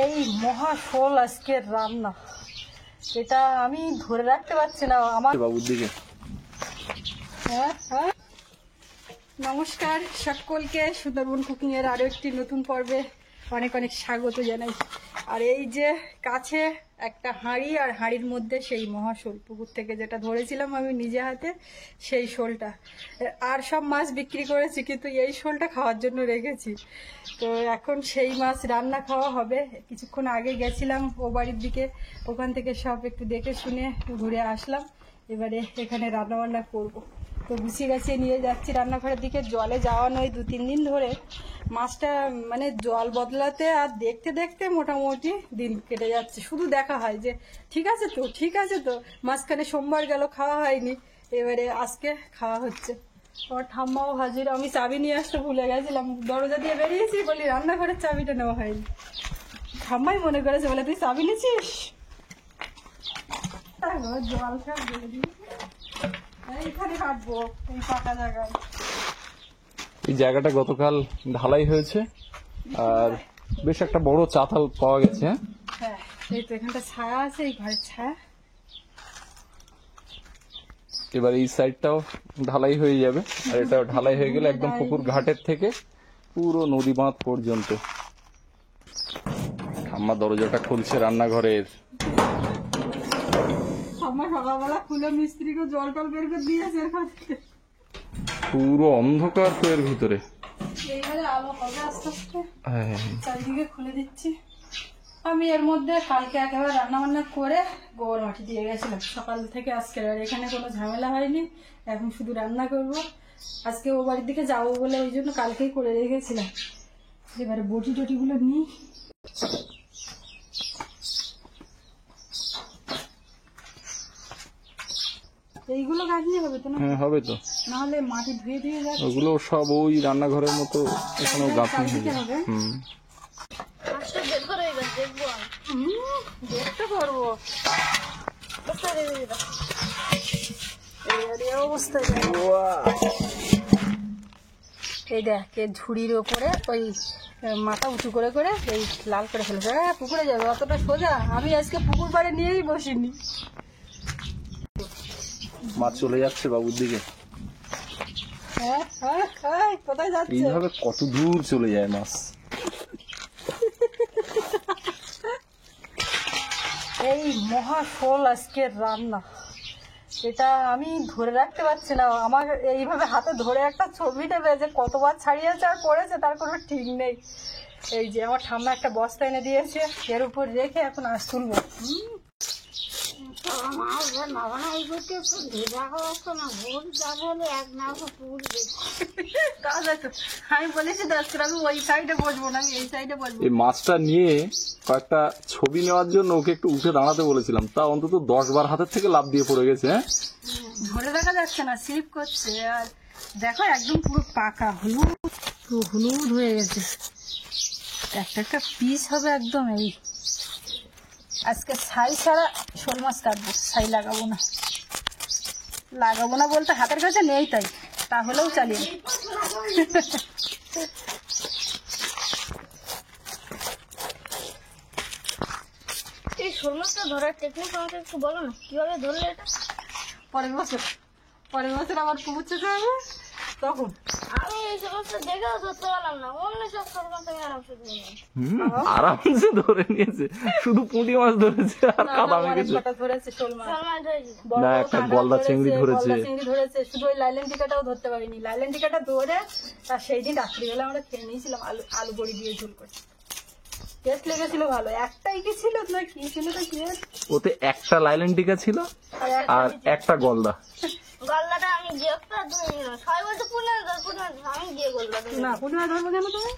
এই মহা শোল আজকের রান্না, এটা আমি ধরে রাখতে পারছি না আমার বাবুর দিকে। নমস্কার সকলকে, সুন্দরবন কুকিং এর আরো একটি নতুন পর্বে অনেক অনেক স্বাগত জানাই। আর এই যে কাছে একটা হাঁড়ি, আর হাঁড়ির মধ্যে সেই মহাশোল, পুকুর থেকে যেটা ধরেছিলাম আমি নিজে হাতে, সেই শোলটা। আর সব মাছ বিক্রি করেছি, কিন্তু এই শোলটা খাওয়ার জন্য রেখেছি। তো এখন সেই মাছ রান্না খাওয়া হবে। কিছুক্ষণ আগে গেছিলাম ও বাড়ির দিকে, ওখান থেকে সব একটু দেখে শুনে ঘুরে আসলাম। এবারে এখানে রান্না বান্না করবো। তো গুছিয়ে গাছিয়ে নিয়ে যাচ্ছি রান্নাঘরের দিকে। জলে যাওয়া নয়, 2-3 দিন ধরে মাছটা মানে জল বদলাতে আর দেখতে দেখতে মোটামুটি দিন কেটে যাচ্ছে। শুধু দেখা হয় যে ঠিক আছে তো ঠিক আছে তো, মাঝখানে সোমবার গেল, খাওয়া হয়নি, এবারে আজকে খাওয়া হচ্ছে। আমার ঠাম্মাও হাজির। আমি চাবি নিয়ে আসতে ভুলে গেছিলাম, দরজা দিয়ে বেরিয়েছি, বলি রান্নাঘরের চাবিটা নেওয়া হয়নি। ঠাম্মাই মনে করেছে, বলে তুই চাবি নিয়েছিস, জল খাওয়া বলে দিই। এইখানে কাটবো, এই ফাঁকা জায়গায়। এই জায়গাটা গতকাল ঢালাই হয়েছে, আর বেশ একটা বড় চাতাল পাওয়া গেছে। হ্যাঁ, এই তো এখানটা ছায়া আছে, এই ঘরের ছায়া। এবার এই সাইডটাও ঢালাই হয়ে যাবে, আর এটা ঢালাই হয়ে গেলে একদম পুকুর ঘাটের থেকে পুরো নদী বাঁধ পর্যন্ত। ঠাম্মা দরজাটা খুলছে রান্নাঘরের। সকালবেলা খুলে মিস্ত্রিকে জল টল বের করে দিয়েছে। পুরো অন্ধকার তো এর ভিতরে। এইবারে আলো হবে আস্তে আস্তে, চারিদিকে খুলে দিচ্ছি। আমি এর মধ্যে কালকে একেবারে রান্না বান্না করে গোবর মাটি দিয়ে গেছিলাম সকাল থেকে আজকে। আর এখানে কোনো ঝামেলা হয়নি, এখন শুধু রান্না করব। আজকে ও বাড়ির দিকে যাবো বলে ওই জন্য কালকেই করে রেখেছিলাম। এবারে বটি টটিগুলো নিই। এইগুলো গাঁথনি হবে তো না? হ্যাঁ, হবে তো, নাহলে মাটি ধুয়ে দিয়ে যাবে। ওগুলো সব ওই রান্নাঘরের মতো এখানেও গাঁথনি হবে। দেখতে পারবো এই দেখ, ঝুড়ির ওপরে ওই মাথা উঁচু করে করে এই লাল করে ফেলেছে। পুকুরে যাবে, অতটা সোজা আমি আজকে পুকুর পাড়ে নিয়েই বসিনি। মাছ চলে যাচ্ছে বাবুর দিকে। কোথায় যাচ্ছে? এইভাবে কত দূর চলে যায় মাছ। এই মহা শোল আজকের রান্না, এটা আমি ধরে রাখতে পারছি না। আমার এইভাবে হাতে ধরে একটা ছবি নেবে যে কতবার ছাড়িয়েছে আর পড়েছে তার কোনো ঠিক নেই। এই যে আমার ঠাম্মা একটা বস্তা এনে দিয়েছে, এর উপর রেখে এখন আজ তুলবো। আমি বলেছি আজকে আমি ওই সাইডে বসবো না, আমি এই সাইডে বসবো। এই মাছটা নিয়ে কয়েকটা ছবি নেওয়ার জন্য ওকে একটু উঠে দাঁড়াতে বলেছিলাম, তা অন্তত 10 বার হাতের থেকে লাফ দিয়ে পড়ে গেছে। ধরে রাখা যাচ্ছে না, স্লিপ করছে। আর দেখো একদম পুরো পাকা হলুদ, পুরো হলুদ হয়ে গেছে। একটা একটা পিস হবে একদম। এই আজকে ছাই ছাড়া শোল মাছ কাটবো, ছাই লাগাবো না। লাগাবো না বলতে হাতের কাছে নেই, তাই তাহলেও চালিয়ে। এই শোল মাছটা ধরার টেকনিক আমাকে একটু বলো না, কিভাবে ধরলে এটা? পরের বছর আবার পুকুর চেপে হবে, তখন আমি এই সমস্ত দেখেও ধরতে পারলাম না। অন্য সব শোল মাছ আমি আরামসে ধরে নিই। আরামসে ধরে নিয়েছে, শুধু পুঁটি মাছ ধরেছে আর কাদা মেখেছে। ধরেছে শোল মাছ, শোল মাছ ধরেছি। না, একটা গলদা চিংড়ি ধরেছে। শুধু ওই লাইলেন টিকাটাও ধরতে পারিনি। লাইলেন টিকাটা ধরে আর সেই দিন রাত্রিবেলা আমরা খেয়ে নিয়েছিলাম আলু বড়ি দিয়ে ঝোল করে। টেস্ট লেগেছিল ভালো। একটাই কি ছিল না কি ছিল তো কি, ওতে একটা লাইলেন টিকা ছিল আর একটা গলদা। গলদাটা আমি যে একটা ধরে নিলাম। সবাই বলতে পুনে আমি দিয়ে গলদা ধরে না পূর্ণিমা ধরবো কেন তুমি?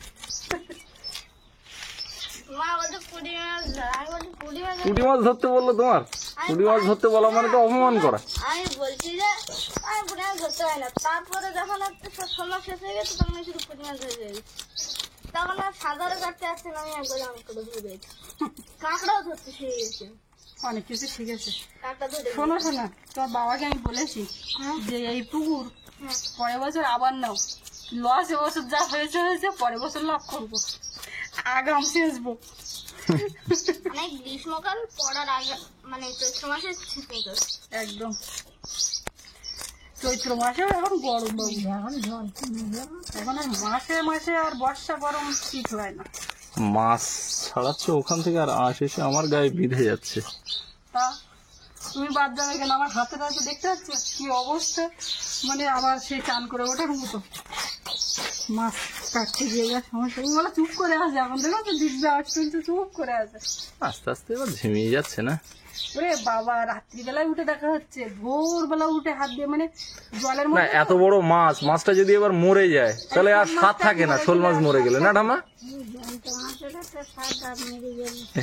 মা বলতে পুঁটি মাছ ধর, আমি বলছি পুঁটি মাছ। পুঁটি মাছ ধরতে বললো তোমার? পুঁটি মাছ ধরতে বলা মানে তো অপমান করা। আমি বলছি যে আমি পুঁটি মাছ ধরতে হয় না। তারপরে যখন শোল মাছ শেষ হয়ে গেছে তখন আমি শুধু পুঁটি মাছ ধরে গেছি। তখন আর সাগরে কাটতে আসছে না, আমি একবার আমি করে ধরে দিয়েছি। কাঁকড়াও ধরতে শিখে গেছি, অনেক কিছু শিখেছে। কাঁকড়া ধরে। শোনো তোমার বাবাকে আমি বলেছি যে এই পুকুর পরের বছর আবার নাও। লস এবছর যা হয়েছে পরের বছর লাভ করবো, আগাম শেষবো। মানে গ্রীষ্মকাল পড়ার আগে, মানে চৈত্র মাসে ছিপে তোর একদম চৈত্র মাসে এখন গরম বাবু, এখন জল এখন আর মাসে মাসে আর বর্ষা গরম ঠিক হয় না। মাছ ছাড়াচ্ছে ওখান থেকে আর আশ এসে আমার গায়ে বিঁধে যাচ্ছে। তা তুমি বাদ যাবে কেন? আমার হাতের হাতে দেখতে পাচ্ছ কি অবস্থা, মানে আবার সেই চান করে ওঠার মতো মাছ কাটতে গিয়ে যা সমস্যা। বলে চুপ করে আছে, এখন দেখো তো দিব্যি আওয়াজ শুনছে, চুপ করে আছে। আস্তে আস্তে এবার ঝিমিয়ে যাচ্ছে না? ওরে বাবা, রাত্রিবেলায় উঠে দেখা হচ্ছে, ভোরবেলা উঠে হাত দিয়ে, মানে জলের না, মধ্যে এত বড় মাছ, মাছটা যদি এবার মরে যায় তাহলে আর স্বাদ থাকে না, শোল মাছ মরে গেলে, না ঠাম্মা?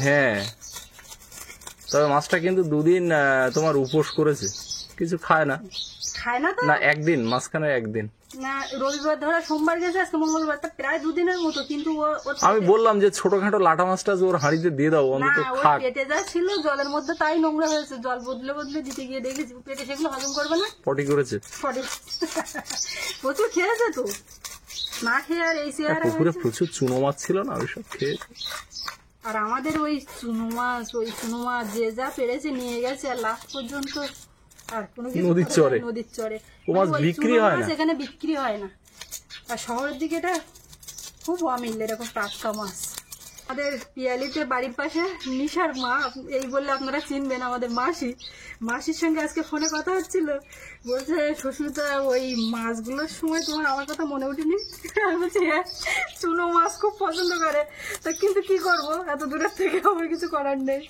হ্যাঁ, তবে মাছটা কিন্তু দুদিন তোমার উপোস করেছে, কিছু খায় না। খায় না তো না, একদিন, মাঝখানে একদিন। না, রবিবার ধরে সোমবার গেছে, আজকে মঙ্গলবার, তা প্রায় দুদিনের মতো। কিন্তু আমি বললাম যে ছোটখাটো লাটা মাছটা ওর হাঁড়িতে দিয়ে দাও, না, অন্তত ওই খাক। পেটে যা ছিল জলের মধ্যে তাই নোংরা হয়েছে, জল বদলে বদলে দিতে গিয়ে দেখেছি পেটে সেগুলো হজম করবে না, পটি করেছে। প্রচুর খেয়েছে তো, না খেয়ে আর এই চেহারা পুকুরে হয়েছে। প্রচুর চুনো মাছ ছিল না, ওই সব খেয়ে। আর আমাদের ওই চুনো মাছ যে যা পেরেছে নিয়ে গেছে, আর লাস্ট পর্যন্ত আর কোনো কিছু নদীর করে চরে। না, নদীর চরে। ও মাছ ওই বিক্রি চুনো হয় মাছ না? এখানে বিক্রি হয় না, আর শহরের দিকে এটা খুব অমিল এরকম টাটকা মাছ। আমাদের পিয়ালিতে বাড়ির পাশে নিশার মা, এই বললে আপনারা চিনবেন, আমাদের মাসির সঙ্গে আজকে ফোনে কথা হচ্ছিল, বলছে শ্বশুরটা ওই মাছগুলোর সময় তোমার আমার কথা মনে উঠেনি? আমি বলছি হ্যাঁ, চুনো মাছ খুব পছন্দ করে, তা কিন্তু কি করব, এত দূরের থেকে আমার কিছু করার নেই।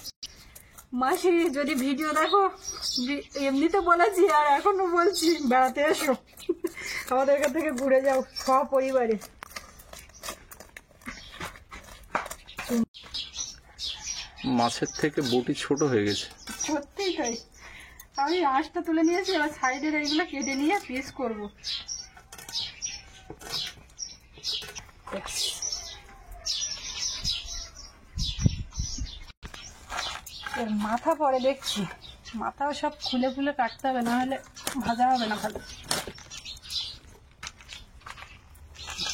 মাসি যদি ভিডিও দেখো, এমনিতে বলেছি আর এখনো বলছি, বেড়াতে এসো, আমাদের এখান থেকে ঘুরে যাও সপরিবারে। মাছের থেকে বটি ছোট হয়ে গেছে। সত্যিই তাই, আমি আঁশটা তুলে নিয়েছি, এবার সাইডের এইগুলো কেটে নিয়ে পিস করবো। এর মাথা পরে দেখছি, মাথাও সব খুলে খুলে কাটতে হবে, না হলে ভাজা হবে না ভালো।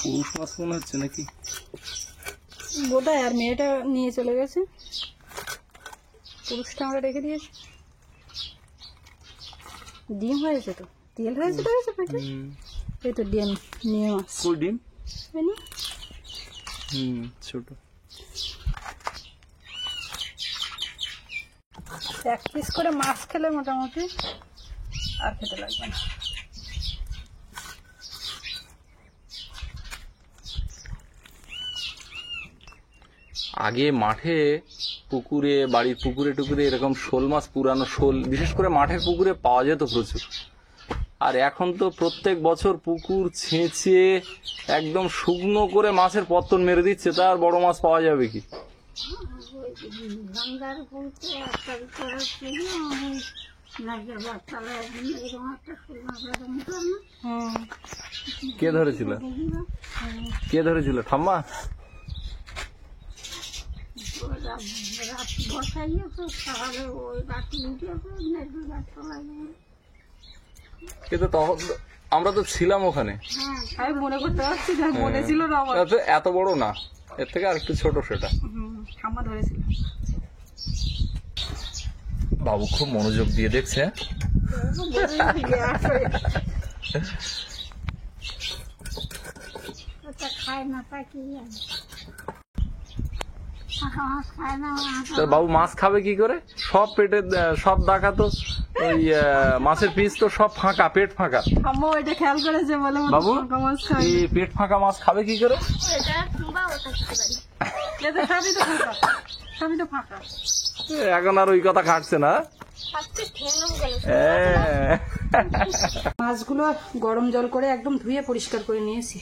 পুরুষ মাছ মনে হচ্ছে নাকি? বোধহয়, আর মেয়েটা নিয়ে চলে গেছে, পুরুষটা আমরা রেখে দিয়েছি। ডিম হয়েছে তো, তেল হয়েছে তো, হয়েছে পেটে। এই তো ডিম নিয়ে মাছ, ফুল ডিম। এই নে। ছোট। এক পিস করে মাছ খেলে মোটামুটি আর খেতে লাগবে না। আগে মাঠে পুকুরে, বাড়ির পুকুরে টুকুরে এরকম শোল মাছ, পুরানো শোল, বিশেষ করে মাঠের পুকুরে পাওয়া যেত প্রচুর। আর এখন তো প্রত্যেক বছর পুকুর ছেঁচে একদম শুকনো করে মাছের পত্তন মেরে দিচ্ছে, তা আর বড় মাছ পাওয়া যাবে কি? কে ধরেছিল ঠাম্মা? কিন্তু তখন আমরা তো ছিলাম ওখানে, আমি মনে করতে পারছি না, মনে ছিল না আমার। এত বড় না, এর থেকে আর একটু ছোট সেটা। ঠাম্মা ধরেছিল। বাবু খুব মনোযোগ দিয়ে দেখছে। খায় না, তা কি বাবু মাছ খাবে কি করে? সব পেটে, সব দাকা তো ওই মাছের পিস তো সব ফাঁকা, পেট ফাঁকা। আম্মা ওইটা খেয়াল করেছে বলে বাবু মাছ খায়। এই পেট ফাঁকা মাছ খাবে কি করে? এটা কিংবা ওটা খেতে পারি। সবই তো ফাঁকা, সবই তো ফাঁকা। এখন আর ওই কথা খাটছে না। আজকে ঠেঙও গেল। মাছগুলো গরম জল করে একদম ধুয়ে পরিষ্কার করে নিয়েছি।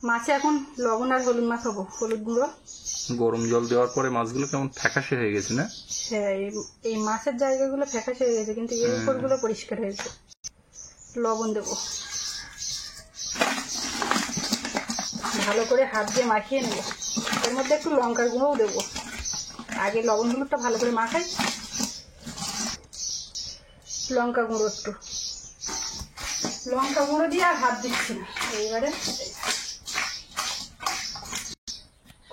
মাছে এখন লবণ আর হলুদ মাখাবো, হলুদ গুঁড়ো। গরম জল দেওয়ার পরে মাছগুলো কেমন ফ্যাকাশে হয়ে গেছে না? হ্যাঁ, এই মাছের জায়গাগুলো ফ্যাকাশে হয়ে গেছে, কিন্তু এই উপরগুলো পরিষ্কার হয়েছে। লবণ দেবো, ভালো করে হাত দিয়ে মাখিয়ে নেবো। এর মধ্যে একটু লঙ্কার গুঁড়োও দেবো, আগে লবণ হলুদটা ভালো করে মাখাই। লঙ্কা গুঁড়ো দিয়ে আর হাত দিচ্ছি না। এইবারে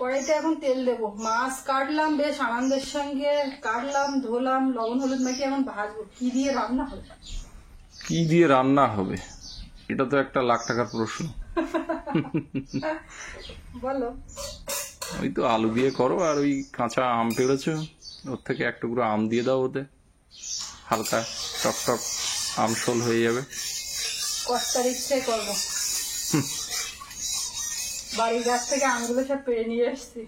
কড়াইতে এখন তেল দেবো, মাছ কাটলাম বেশ আনন্দের সঙ্গে, কাটলাম ধোলাম, লবণ হলুদ মাখিয়ে এখন ভাজবো। কি দিয়ে রান্না হবে? কি দিয়ে রান্না হবে, এটা তো একটা লাখ টাকার প্রশ্ন। বলো। ওই তো আলু দিয়ে করো, আর ওই কাঁচা আম পেড়েছো, ওর থেকে এক টুকরো আম দিয়ে দাও, ওতে হালকা টক টক আমশোল হয়ে যাবে। কষ্টার ইচ্ছে করবো। বাড়ির গাছ থেকে আমগুলো সব পেড়ে নিয়ে এসছি।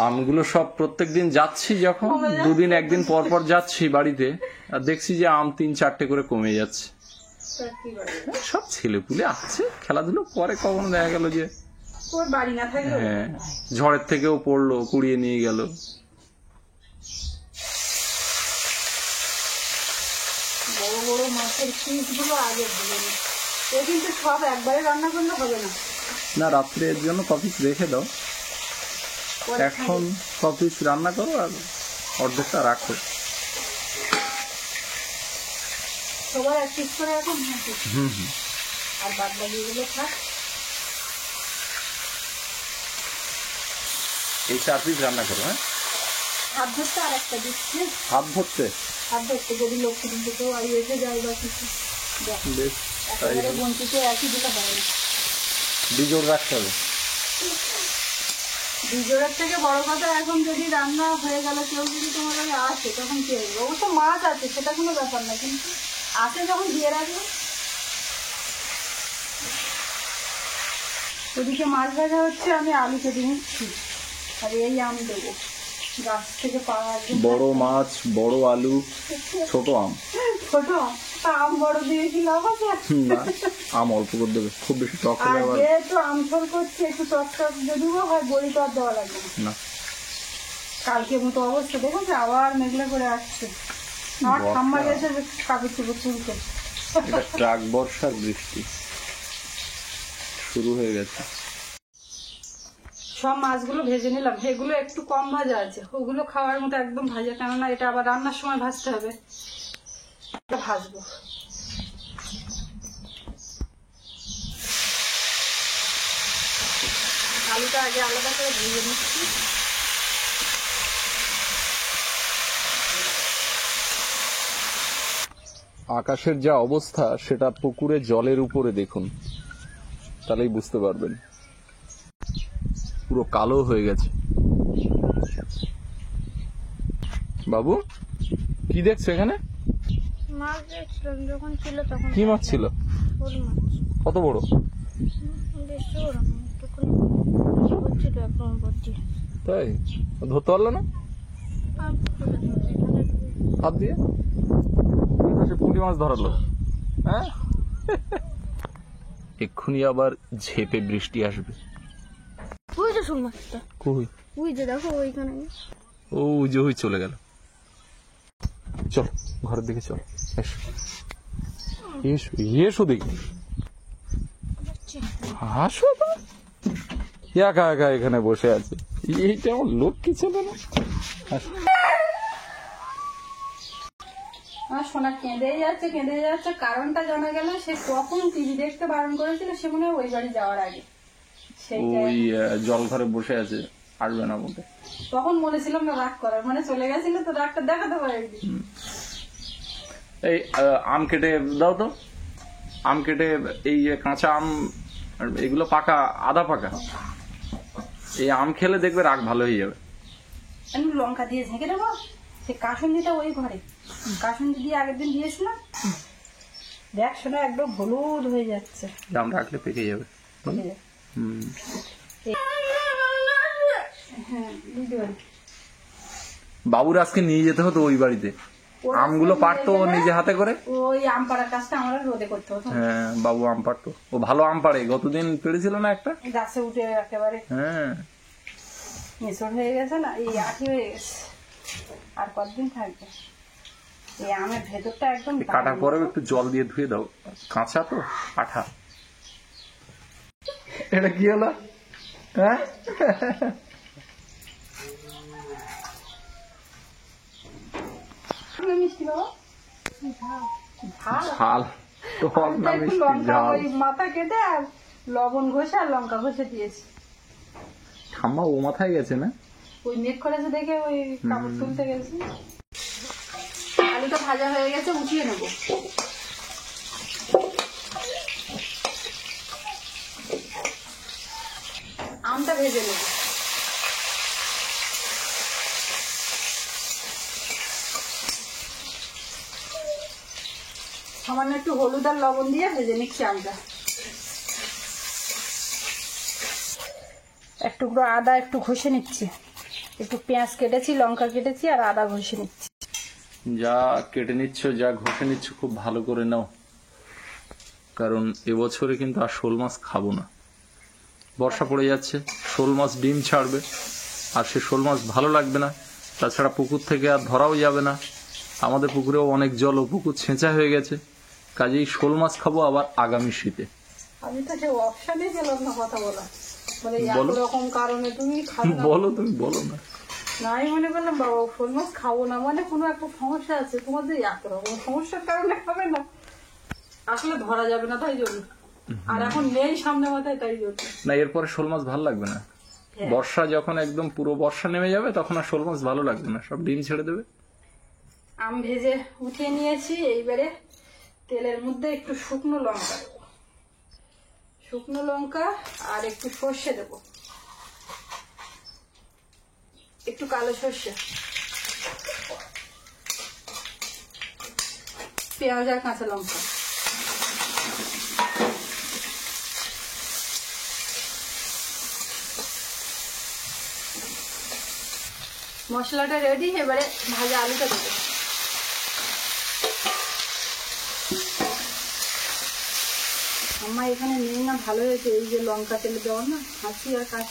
আমগুলো সব প্রত্যেকদিন যাচ্ছি, যখন দুদিন একদিন পর পর যাচ্ছি বাড়িতে, আর দেখছি যে আম 3-4টে করে কমে যাচ্ছে। তা কি করে? সব ছেলেপুলে আছে, খেলাধুলো করে, কখনো দেখা গেল যে ওর বাড়ি না থাকলে হ্যাঁ ঝড়ের থেকেও পড়লো, কুড়িয়ে নিয়ে গেল। বড় বড় মাছের পিস গুলো আগে ভেজে নি। এ কিন্তু সব একবারে রান্না করলে হবে না। না, রাত্রে এর জন্য কপিস রেখে দাও, পরে এখন কপিস রান্না করো আর অর্ধেকটা রাখো। সবার এক পিস করে এখন হাঁটি, আর বাদ বাকি গুলো থাক। এই 4 পিস রান্না করো। হ্যাঁ, হাত ধরতে আর একটা দিচ্ছি, হাত ধরতে হাত ধরতে যদি লক্ষ্মী দিতে তো আর এসে যায় বা কিছু। দেখ, বেশ, তাই একেবারে বঞ্চিত একই দিতে হবে না। বিজোড় রাখতে হবে। বিজোড়ের থেকে বড় কথা, এখন যদি রান্না হয়ে গেল, কেউ যদি তোমার কাছে আসে তখন কি হবে? অবশ্য মাছ আছে, সেটা কোনো ব্যাপার না, কিন্তু আসে যখন দিয়ে রাখবে। ওদিকে মাছ ভাজা হচ্ছে, আমি আলু কেটে নিচ্ছি, আর এই আম দেবো গাছ থেকে পাওয়া। একদম বড় মাছ, বড় আলু, ছোট আম। ছোট আম বড় দিয়েছি লাভ আছে? না, আম অল্প করে দেবে, খুব বেশি টক আর হলে আবার যেহেতু আমঝোল করছি, একটু টক টক যদিও হয়, বড়ি তো আর দেওয়া লাগবে না। না। কালকে মতো অবস্থা দেখেছে, আবার মেঘলা করে আসছে। আমার বর্ষা। ঠাম্মা গেছে কাপড় চোপড় তুলতে। এটা ট্রাক বর্ষার বৃষ্টি শুরু হয়ে গেছে। সব মাছগুলো ভেজে নিলাম, এগুলো একটু কম ভাজা আছে, ওগুলো খাওয়ার মতো একদম ভাজা, কেননা এটা আবার রান্নার সময় ভাজতে হবে। এটা ভাজবো। আলুটা আগে আলাদা করে ভেজে নিচ্ছি। আকাশের যা অবস্থা, সেটা পুকুরে জলের উপরে দেখুন, তাহলেই বুঝতে পারবেন। পুরো কালো হয়ে গেছে। বাবু, কি দেখছো এখানে? মাছ দেখছিলাম, যখন ছিল তখন কি মাছ ছিল? শোল মাছ। কত বড়? বেশি বড় না, একটুখানি হচ্ছিল একদম ভর্তি। তাই ধরতে পারলো না আর পুকুরে ধরে এখানে হাত দিয়ে? সে পুঁটি মাছ ধরালো। হ্যাঁ, এক্ষুনি আবার ঝেপে বৃষ্টি আসবে। ওই যে শোল মাছটা, কই? ওই যে দেখো ওইখানে। ও যে ওই চলে গেল। চল ঘরের দিকে চল, এসো এসো এসো দেখি। হাসো তো, একা একা এখানে বসে আছে। এইটা আমার লক্ষ্মী ছিল না। হাসো। আমার সোনা কেঁদে যাচ্ছে, কারণটা জানা গেল, সে কখন টিভি দেখতে বারণ করেছিল, সে মনে হয় ওই বাড়ি যাওয়ার আগে। ওই জল ঘরে বসে আছে, আসবে না বলতে। তখন মনে ছিল না রাগ করার, মানে চলে গেছিল তো রাগটা দেখাতে পারেনি। এই আম কেটে দাও তো, আম কেটে, এই যে কাঁচা আম, এগুলো পাকা, আধা পাকা। এই আম খেলে দেখবে রাগ ভালো হয়ে যাবে। আমি লঙ্কা দিয়ে ঝেঁকে দেবো। সে কাসুন্দিটা ওই ঘরে, কাসুন্দি দিয়ে আগের দিন দিয়েছিলাম, দেখ শোনা একদম হলুদ হয়ে যাচ্ছে। আম রাখলে পেকে যাবে। হুম। হ্যাঁ, বুঝতে পারি। বাবুর আজকে নিয়ে যেতে হতো ওই বাড়িতে, আমগুলো পারতো ও নিজে হাতে করে। ওই আম পাড়ার কাজটা আমরা রোদে করতে হতো। হ্যাঁ, বাবু আম পারতো, ও ভালো আম পাড়ে। গতদিন পেড়েছিল না একটা। গাছে উঠে একেবারে হ্যাঁ, মেসর হয়ে গেছে না, এই আঠি হয়ে গেছে, আর কতদিন থাকবে। এই আমের ভেতরটা একদম কাটার পরেও একটু জল দিয়ে ধুয়ে দাও, কাঁচা তো, আঠা। এটা কি হলো? হ্যাঁ, মিষ্টি বাবা, ঝাল টক না একটু মিষ্টি লঙ্কা, ঝাল। ওই মাথা কেটে আর লবণ ঘষে আর লঙ্কা ঘষে দিয়েছি। ঠাম্মা ও মাথায় গেছে না? ওই মেঘ করেছে দেখে ওই কাপড় তুলতে গেছে। আলুটা ভাজা হয়ে গেছে, উঠিয়ে নেবো। আমটা ভেজে নেবো। সামান্য একটু হলুদ আর লবণ দিয়ে ভেজে নিচ্ছি আমটা। এক টুকরো আদা একটু ঘষে নিচ্ছি, একটু পেঁয়াজ কেটেছি, লঙ্কা কেটেছি আর আদা ঘষে নিচ্ছি। যা কেটে নিচ্ছ, যা ঘষে নিচ্ছ খুব ভালো করে নাও, কারণ এবছরে কিন্তু আর শোল মাছ খাবো না। বর্ষা পড়ে যাচ্ছে, শোল মাছ ডিম ছাড়বে, আর সে শোল মাছ ভালো লাগবে না। তাছাড়া পুকুর থেকে আর ধরাও যাবে না, আমাদের পুকুরেও অনেক জল, ও পুকুর ছেঁচা হয়ে গেছে। কাজেই শোল মাছ খাবো আবার আগামী শীতে। আমি তো যে অপশানে গেলাম না কথা বলা, মানে বলো। এরকম কারণে তুমি খাবে না। বলো, তুমি বলো না। না, আমি মনে করলাম বাবা শোল মাছ খাবো না মানে কোনো একটা সমস্যা আছে, তোমাদের এত রকম সমস্যার কারণে খাবে না, আসলে ধরা যাবে না তাই জন্য। আর এখন নেই সামনে মাথায় তাই জন্য। না, এরপরে শোল মাছ ভালো লাগবে না। হ্যাঁ। বর্ষা যখন একদম পুরো বর্ষা নেমে যাবে তখন আর শোল মাছ ভালো লাগবে না, সব ডিম ছেড়ে দেবে। আম ভেজে উঠিয়ে নিয়েছি, এইবারে তেলের মধ্যে একটু শুকনো লঙ্কা দেবো, শুকনো লঙ্কা আর একটু সর্ষে দেবো, একটু কালো সর্ষে, পেঁয়াজ আর কাঁচা লঙ্কা। মশলাটা রেডি, এবারে ভাজা আলুটা দেবো। আমার এখানে নেই না, ভালো হয়েছে এই যে লঙ্কা তেলে দেওয়া না, হাঁচি আর কাশ,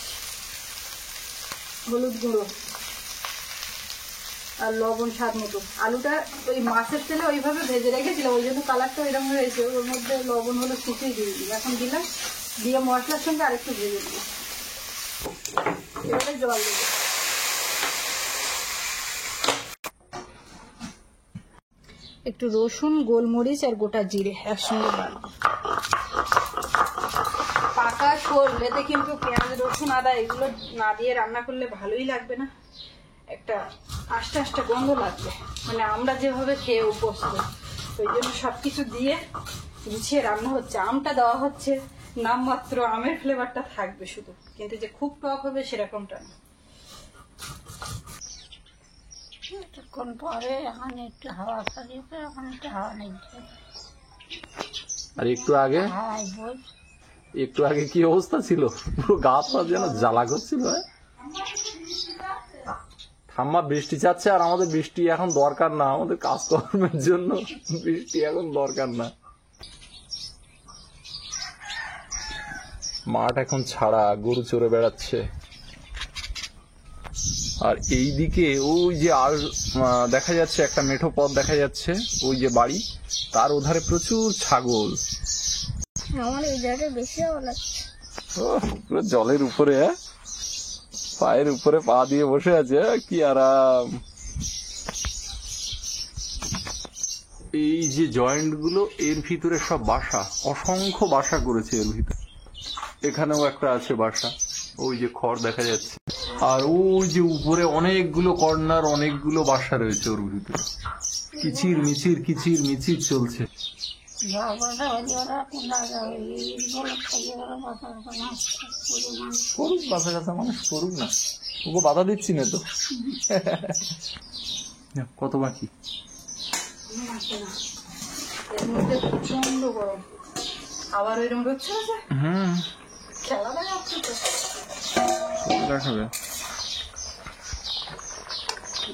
হলুদ গুঁড়ো আর লবণ স্বাদ মতো। আলুটা ওই মাছের তেলে ওইভাবে ভেজে রেখেছিলাম, ওই জন্য কালারটা এরকম হয়েছে। ওর মধ্যে লবণ হলো শুকিয়ে দিয়ে দিই, এখন দিলাম, দিয়ে মশলার সঙ্গে আরেকটু ভেজে দিই। এবারে জল দেবো। একটু রসুন, গোলমরিচ আর গোটা জিরে একসঙ্গে বাড়বো। পাকা শোল এতে কিন্তু পেঁয়াজ, রসুন, আদা এগুলো না দিয়ে রান্না করলে ভালোই লাগবে না, একটা আস্তে আস্তে গন্ধ লাগবে, মানে আমরা যেভাবে খেয়ে অভ্যস্ত। ওই জন্য সবকিছু দিয়ে গুছিয়ে রান্না হচ্ছে। আমটা দেওয়া হচ্ছে নামমাত্র, আমের ফ্লেভারটা থাকবে শুধু, কিন্তু যে খুব টক হবে সেরকমটা না। কিছুক্ষণ পরে এখন একটু হাওয়া চালিয়েছে, এখন একটু হাওয়া নেই। আর একটু আগে, হাওয়াই বই একটু আগে কি অবস্থা ছিল, পুরো গা পা যেন জ্বালা করছিল। ঠাম্মা বৃষ্টি চাচ্ছে, আর আমাদের বৃষ্টি এখন দরকার না, আমাদের কাজকর্মের জন্য বৃষ্টি এখন দরকার না। মাঠ এখন ছাড়া, গরু চড়ে বেড়াচ্ছে। আর এইদিকে ওই যে আর দেখা যাচ্ছে একটা মেঠো পথ দেখা যাচ্ছে, ওই যে বাড়ি, তার ওধারে প্রচুর ছাগল। আমার এই জায়গায় বেশি ভালো লাগছে। পুরো জলের উপরে, পায়ের উপরে পা দিয়ে বসে আছে, কি আরাম। এই যে জয়েন্ট গুলো, এর ভিতরে সব বাসা, অসংখ্য বাসা করেছে এর ভিতরে। এখানেও একটা আছে বাসা, ওই যে খড় দেখা যাচ্ছে। আর ওই যে উপরে অনেকগুলো কর্নার, অনেকগুলো বাসা রয়েছে ওর ভিতরে। কিচির মিচির, কিচির মিচির চলছে। করুক বাসা কাছা মানুষ, করুক না, ওকে বাধা দিচ্ছি না তো। কত বাকি? এর মধ্যে প্রচন্ড গরম, আবার ওইরকম হচ্ছে না, খেলা দেখাচ্ছে তো। দেখাবে।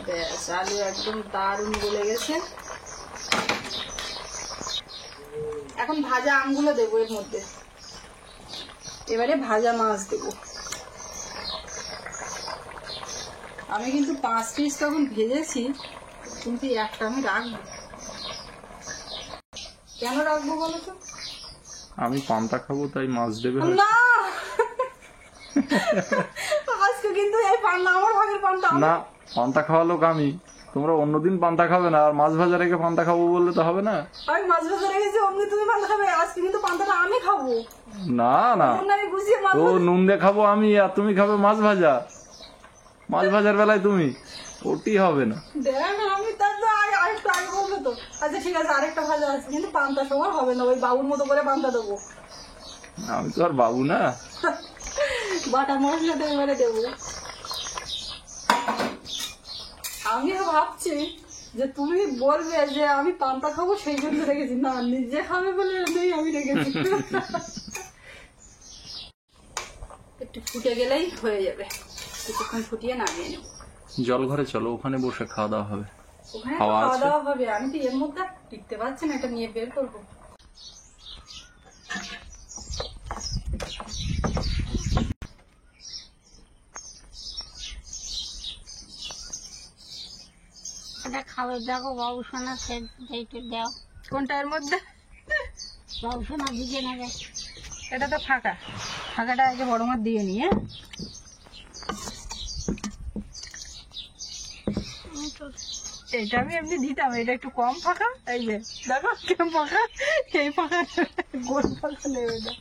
ব্যাস, আলু একদম দারুণ গলে গেছে। এখন ভাজা আমগুলো দেবো এর মধ্যে, এবারে ভাজা মাছ দেবো। আমি কিন্তু 5 পিস তখন ভেজেছি, কিন্তু একটা আমি রাখবো। কেন রাখবো বলো তো? আমি পান্তা খাবো, তাই মাছ দেবে। না, আজকে কিন্তু এই পান্তা আমার ভাগের পান্তা। না, পান্তা খাওয়া লোক আমি, তোমরা অন্যদিন পান্তা খাবে না, আর মাছ ভাজা রেখে পান্তা খাবো বললে তো হবে না। আমি মাছ ভাজা রেখেছি, অমনি তুমি পান্তা খাবে, আজকে কিন্তু পান্তাটা আমি খাবো। না না, নুন আমি বুঝিয়ে মাছ তো নুন দিয়ে খাবো আমি, আর তুমি খাবে মাছ ভাজা। মাছ ভাজার বেলায় তুমি, ওটি হবে না। দেখ আমি তার তো আরেকটু আগে বলবে তো। আচ্ছা ঠিক আছে, আরেকটা ভাজা আছে, কিন্তু পান্তা সময় হবে না, ওই বাবুর মতো করে পান্তা দেবো। আমি তো আর বাবু না। বাটা মশলাটা এবারে দেবো। আমিও ভাবছি যে তুমি বলবে যে আমি পান্তা খাবো সেই জন্য রেখেছি, না নিজে খাবে বলে নেই আমি রেখেছি। একটু ফুটে গেলেই হয়ে যাবে, কিছুক্ষণ ফুটিয়ে নামিয়ে নেব। জল ঘরে চলো, ওখানে বসে খাওয়া দাওয়া হবে। ওখানে তো খাওয়া খাওয়া আছে? দাওয়া হবে, আমি তো এর মধ্যে টিকতে পারছি না, এটা নিয়ে বের করবো। এটা খাবে, দেখো বাবু সোনা সেইটা দাও। কোনটা এর মধ্যে? বাবু সোনা দিকে নেবে। এটা তো ফাঁকা, ফাঁকাটা আগে বড় মাছ দিয়ে নি। হ্যাঁ এটা আমি এমনি দিতাম, এটা একটু কম ফাঁকা। এই যে দেখো কেমন ফাঁকা, এই ফাঁকা গোল ফাঁকা নেবে না।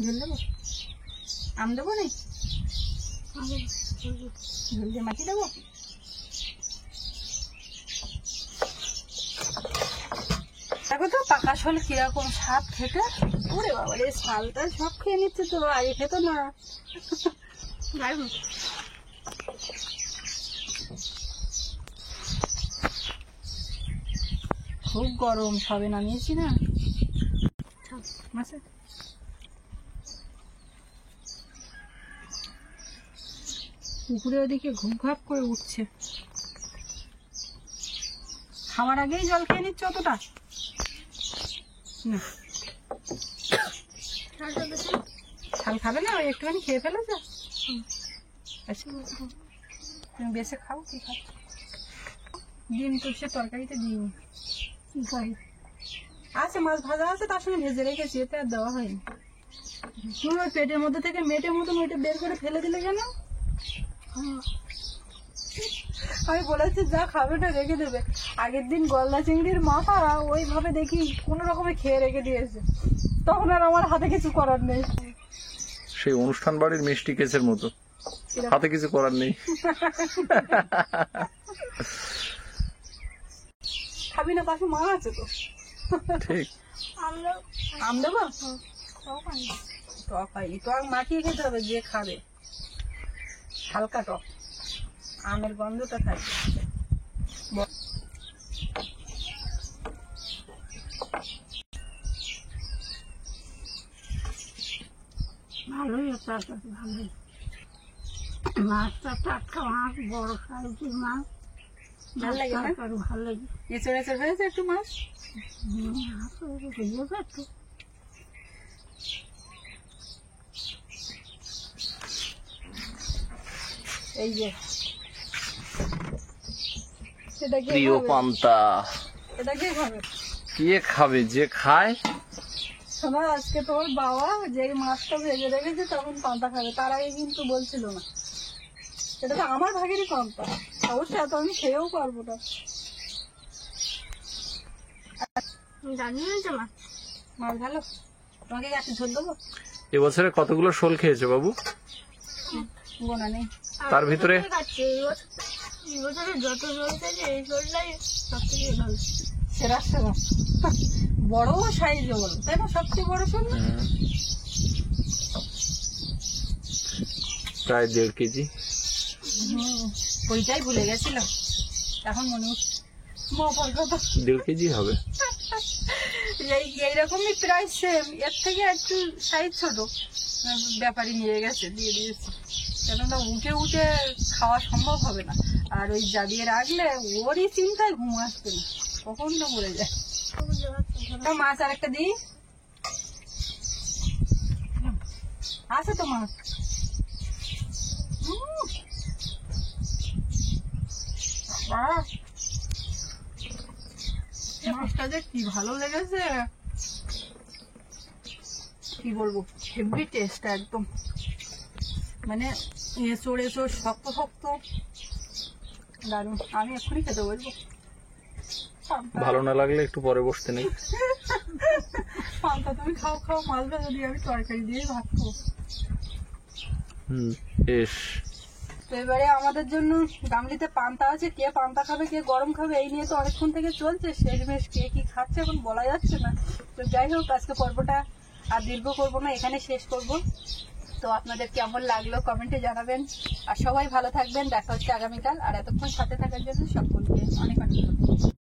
ঝুল দেবো, আম দেবো নি, ঝুল দিয়ে মাটি দেবো। দেখো তো পাকা শোল কিরকম স্বাদ খেতে। ওরে বাবা রে, শালটা সব খেয়ে নিচ্ছে তো, আগে খেতো না। খুব গরম, সবে নামিয়েছি না মাছে। পুকুরে ওদিকে ঘুম ঘাপ করে উঠছে, খাওয়ার আগেই জল খেয়ে নিচ্ছে অতটা না। শাল খাবে না, ওই একটুখানি খেয়ে ফেলেছে। আচ্ছা তুমি বেশি খাও, কি খাও? ডিম তো সে তরকারিতে দিইনি, আছে মাছ ভাজা আছে, তার সঙ্গে ভেজে রেখেছি, এতে আর দেওয়া হয়নি। তুমি ওই পেটের মধ্যে থেকে মেটের মতন ওইটা বের করে ফেলে দিলে কেন? আমি বলেছি যা খাবে না রেখে দেবে। আগের দিন গলদা চিংড়ির মাথা ওইভাবে দেখি কোনো রকমে খেয়ে রেখে দিয়েছে, তখন আর আমার হাতে কিছু করার নেই। সেই অনুষ্ঠান বাড়ির মিষ্টি কেসের মতো, হাতে কিছু করার নেই। খাবি না, পাশে মা আছে তো। ঠিক। আম দেবো, টক হয়নি, টক মাখিয়ে খেতে হবে যে খাবে, হালকা টক, আমের গন্ধটা থাকবে। ভালোই একটা ভালোই মাছটা, টাটকা মাছ, বড় সাইজের মাছ, ভালো লাগে না? ভালো লাগে। এঁচড় এঁচড় হয়েছে একটু মাছ। একটু এই যে এটা কে প্রিয় খাবে? পান্তা এটা কে খাবে? কে খাবে? যে খায়। শোনো, আজকে তোর বাবা যে মাছটা ভেজে রেখেছে তখন পান্তা খাবে, তার আগে কিন্তু বলছিল না। এটা তো আমার ভাগেরই পান্তা, অবশ্যই এত আমি খেয়েও পারবো না। জানি না মাছ ভালো, তোমাকে একটা ঝোল দেবো? এবছরে কতগুলো শোল খেয়েছো বাবু? গোনা নেই। তার ভিতরে এবছরে যত রয়েছে এই শোলটাই সব থেকে ভালো, সেরা সেরা, বড় সাইজ বড়, তাই না? সবচেয়ে বড় শোল না? প্রায় 1.5 কেজি। ওইটাই ভুলে গেছিলাম, এখন মনে হচ্ছে মাপার কথা। 1.5 কেজি হবে। এইরকমই প্রায় সেম, এর থেকে একটু সাইজ ছোট ব্যাপারী নিয়ে গেছে, দিয়ে দিয়েছে। কেননা উঠে উঠে খাওয়া সম্ভব হবে না, আর ওই জাবিয়ে রাখলে ওরই চিন্তায় ঘুম আসবে না, কখন না মরে যায়। মাছ আর একটা দিই, আছে তো মাছ। মাছটা যে কি ভালো লেগেছে, কি বলবো, হেভি টেস্ট একদম, মানে এঁচড় এঁচড় শক্ত শক্ত, দারুণ, আমি এক্ষুনি খেতে বলবো। ভালো না লাগলে একটু পরে বসতে নেই। পান্তা তুমি খাও খাও, মাছ ভাজা দিয়ে আমি তরকারি দিয়ে ভাত খাবো। বেশ। তো এবারে আমাদের জন্য গামলিতে পান্তা আছে, কে পান্তা খাবে কে গরম খাবে এই নিয়ে তো অনেকক্ষণ থেকে চলছে, শেষমেশ কে কি খাচ্ছে এখন বলা যাচ্ছে না। তো যাই হোক, আজকে পর্বটা আর দীর্ঘ করবো না, এখানে শেষ করব। তো আপনাদের কেমন লাগলো কমেন্টে জানাবেন, আর সবাই ভালো থাকবেন। দেখা হচ্ছে আগামীকাল। আর এতক্ষণ সাথে থাকার জন্য সকলকে অনেক অনেক ধন্যবাদ।